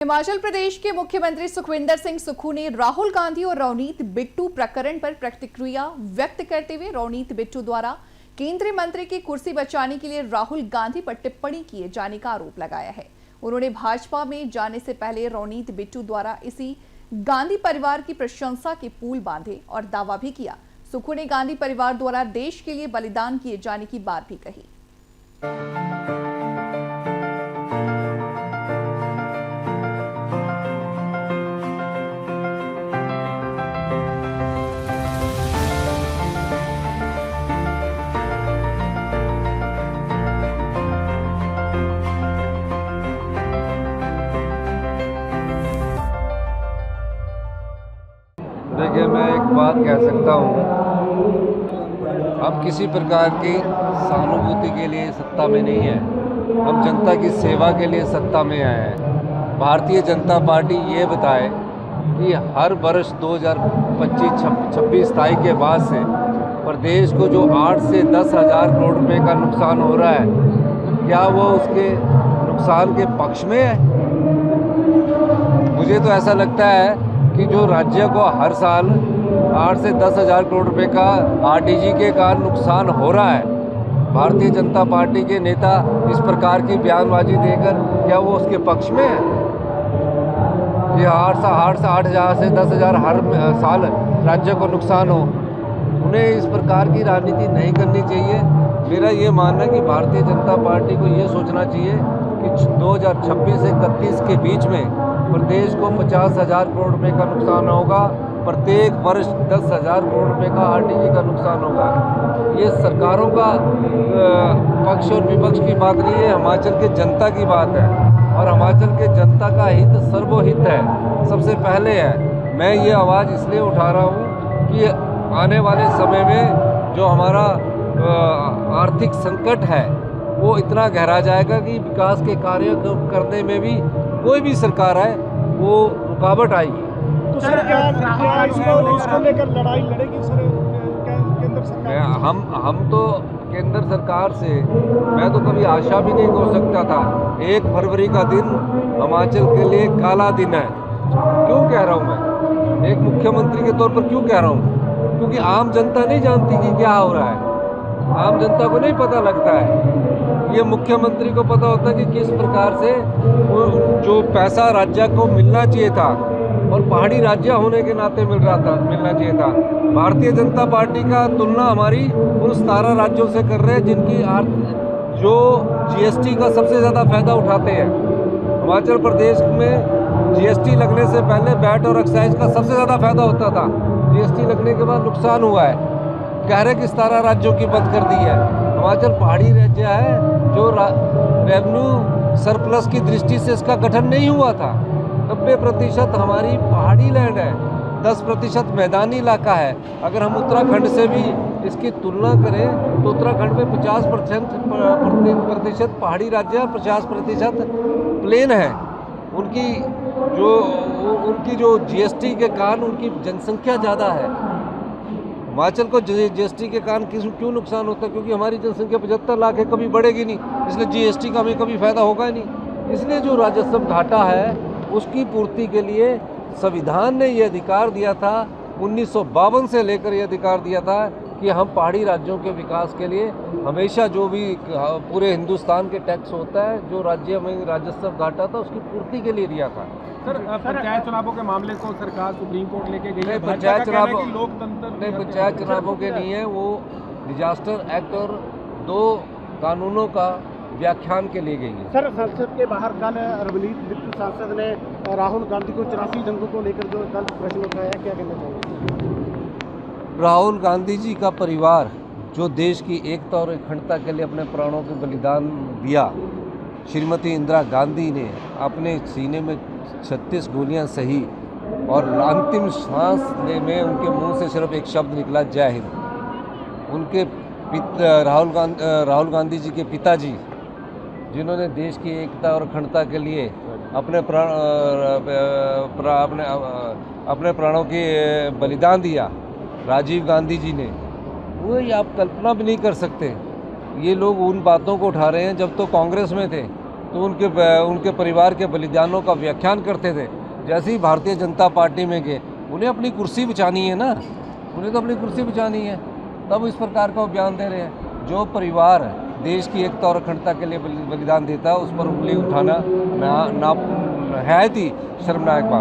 हिमाचल प्रदेश के मुख्यमंत्री सुखविंदर सिंह सुक्खू ने राहुल गांधी और रवनीत बिट्टू प्रकरण पर प्रतिक्रिया व्यक्त करते हुए रवनीत बिट्टू द्वारा केंद्रीय मंत्री की कुर्सी बचाने के लिए राहुल गांधी पर टिप्पणी किए जाने का आरोप लगाया है। उन्होंने भाजपा में जाने से पहले रवनीत बिट्टू द्वारा इसी गांधी परिवार की प्रशंसा के पुल बांधे और दावा भी किया। सुक्खू ने गांधी परिवार द्वारा देश के लिए बलिदान किए जाने की बात भी कही। देखिए, मैं एक बात कह सकता हूँ, हम किसी प्रकार की सहानुभूति के लिए सत्ता में नहीं है। हम जनता की सेवा के लिए सत्ता में आए हैं। भारतीय जनता पार्टी ये बताए कि हर वर्ष 2025-26 के बाद से प्रदेश को जो 8 से 10 हज़ार करोड़ रुपये का नुकसान हो रहा है, क्या वो उसके नुकसान के पक्ष में है? मुझे तो ऐसा लगता है कि जो राज्य को हर साल 8 से 10 हज़ार करोड़ रुपए का आरटीजी के कारण नुकसान हो रहा है, भारतीय जनता पार्टी के नेता इस प्रकार की बयानबाजी देकर क्या वो उसके पक्ष में है कि 8 हज़ार से 10 हज़ार हर साल राज्य को नुकसान हो? उन्हें इस प्रकार की राजनीति नहीं करनी चाहिए। मेरा ये मानना है कि भारतीय जनता पार्टी को ये सोचना चाहिए कि 2026 से 31 के बीच में प्रदेश को 50 हज़ार करोड़ रुपये का नुकसान होगा। प्रत्येक वर्ष 10 हज़ार करोड़ रुपये का आरटीजी का नुकसान होगा। ये सरकारों का पक्ष और विपक्ष की बात नहीं है, हिमाचल के जनता की बात है और हिमाचल के जनता का हित सर्वहित है, सबसे पहले है। मैं ये आवाज़ इसलिए उठा रहा हूँ कि आने वाले समय में जो हमारा आर्थिक संकट है वो इतना गहरा जाएगा कि विकास के कार्य करने में भी कोई भी सरकार है वो रुकावट आएगी। तो सर क्या इसको लेकर लड़ाई लड़ेगी सर केंद्र सरकार? हम तो केंद्र सरकार से मैं तो कभी आशा भी नहीं कर सकता था। 1 फरवरी का दिन हिमाचल के लिए काला दिन है। क्यों कह रहा हूँ मैं? एक मुख्यमंत्री के तौर पर क्यों कह रहा हूँ? क्योंकि आम जनता नहीं जानती कि क्या हो रहा है। आम जनता को नहीं पता लगता है। ये मुख्यमंत्री को पता होता है कि किस प्रकार से जो पैसा राज्य को मिलना चाहिए था और पहाड़ी राज्य होने के नाते मिलना चाहिए था। भारतीय जनता पार्टी का तुलना हमारी उन 17 राज्यों से कर रहे हैं जिनकी जो जीएसटी का सबसे ज़्यादा फायदा उठाते हैं। हिमाचल प्रदेश में जीएसटी लगने से पहले वैट और एक्साइज का सबसे ज़्यादा फायदा होता था। जीएसटी लगने के बाद नुकसान हुआ है। कह रहे कि 17 राज्यों की बंद कर दी है। हिमाचल पहाड़ी राज्य है जो रेवेन्यू सरप्लस की दृष्टि से इसका गठन नहीं हुआ था। 90% हमारी पहाड़ी लैंड है, 10% मैदानी इलाका है। अगर हम उत्तराखंड से भी इसकी तुलना करें तो उत्तराखंड में 50% पहाड़ी राज्य और 50% प्लेन है। उनकी जो जीएसटी के कारण उनकी जनसंख्या ज़्यादा है। हिमाचल को जीएसटी के कारण क्यों नुकसान होता है? क्योंकि हमारी जनसंख्या 75 लाख है, कभी बढ़ेगी नहीं, इसलिए जीएसटी का हमें कभी फायदा होगा ही नहीं। इसलिए जो राजस्व घाटा है उसकी पूर्ति के लिए संविधान ने ये अधिकार दिया था, 1952 से लेकर ये अधिकार दिया था कि हम पहाड़ी राज्यों के विकास के लिए हमेशा जो भी पूरे हिंदुस्तान के टैक्स होता है, जो राज्य में राजस्व घाटा था उसकी पूर्ति के लिए दिया था। सर, पंचायत चुनावों के मामले को सरकार सुप्रीम कोर्ट लेके गई है। पंचायत चुनावों लोकतंत्र पंचायत चुनावों के नहीं है, वो डिजास्टर एक्ट और 2 कानूनों का व्याख्यान के लिए गई है। सर, संसद के बाहर कल रवनीत बिट्टू सांसद ने राहुल गांधी को 84 जंगों को लेकर जो कल प्रश्न उठाया, क्या कहना चाहिए? राहुल गांधी जी का परिवार जो देश की एकता और अखंडता के लिए अपने प्राणों के बलिदान दिया, श्रीमती इंदिरा गांधी ने अपने सीने में 36 गोलियां सही और अंतिम सांस लेने में उनके मुंह से सिर्फ एक शब्द निकला, जय हिंद। उनके राहुल गांधी जी के पिताजी जिन्होंने देश की एकता और अखंडता के लिए अपने प्राणों के बलिदान दिया, राजीव गांधी जी ने, वो आप कल्पना भी नहीं कर सकते। ये लोग उन बातों को उठा रहे हैं जब तो कांग्रेस में थे। तो उनके परिवार के बलिदानों का व्याख्यान करते थे। जैसे ही भारतीय जनता पार्टी में गए, उन्हें अपनी कुर्सी बचानी है ना, उन्हें तो अपनी कुर्सी बचानी है, तब इस प्रकार का वो बयान दे रहे हैं। जो परिवार देश की एकता और अखंडता के लिए बलिदान देता है, उस पर उंगली उठाना ना है ही शर्मनाक बात।